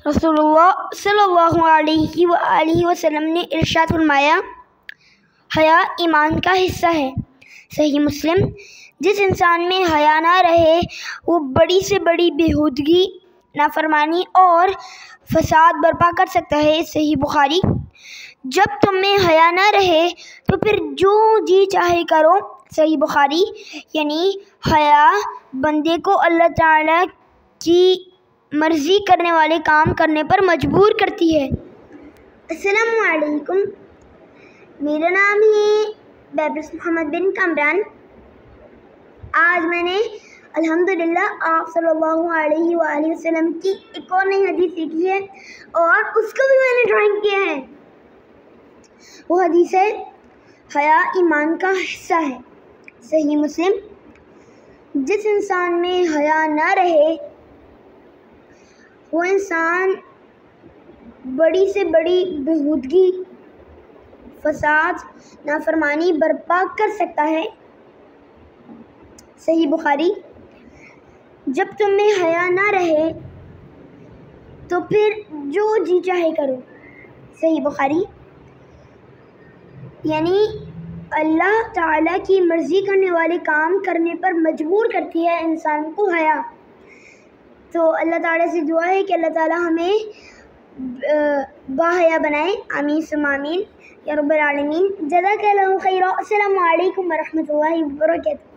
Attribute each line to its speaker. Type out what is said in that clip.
Speaker 1: رسول اللہ صلی اللہ علیہ وآلہ وسلم نے ارشاد فرمایا، حیا ایمان کا حصہ ہے۔ صحیح مسلم۔ جس انسان میں حیا نہ رہے وہ بڑی سے بڑی بےہودگی، نافرمانی اور فساد برپا کر سکتا ہے۔ صحیح بخاری۔ جب تم میں حیا نہ رہے تو پھر جو جی چاہے کرو۔ صحیح بخاری۔ یعنی حیا بندے کو اللہ تعالیٰ کی مرضی کرنے والے کام کرنے پر مجبور کرتی ہے۔ السلام علیکم، میرا نام ہے بیبرس محمد بن کامران۔ آج میں نے الحمدللہ آپ صلی اللہ علیہ وآلہ وسلم کی ایک اور نئی حدیث سیکھی ہے اور اس کو بھی میں نے ڈرائنگ کیا ہے۔ وہ حدیث ہے، حیا ایمان کا حصہ ہے۔ صحیح مسلم۔ جس انسان میں حیا نہ رہے وہ انسان بڑی سے بڑی بےہودگی، فساد، نافرمانی برپا کر سکتا ہے۔ صحیح بخاری۔ جب تم میں حیا نہ رہے تو پھر جو جی چاہے کرو۔ صحیح بخاری۔ یعنی اللہ تعالیٰ کی مرضی کرنے والے کام کرنے پر مجبور کرتی ہے انسان کو حیا۔ تو اللہ تعالیٰ سے دعا ہے کہ اللہ تعالیٰ ہمیں باحیا بنائے۔ آمین ثم آمین یا رب العالمین۔ جزاک اللہ خیرا۔ السلام علیکم ورحمۃ اللہ وبرکاتہ۔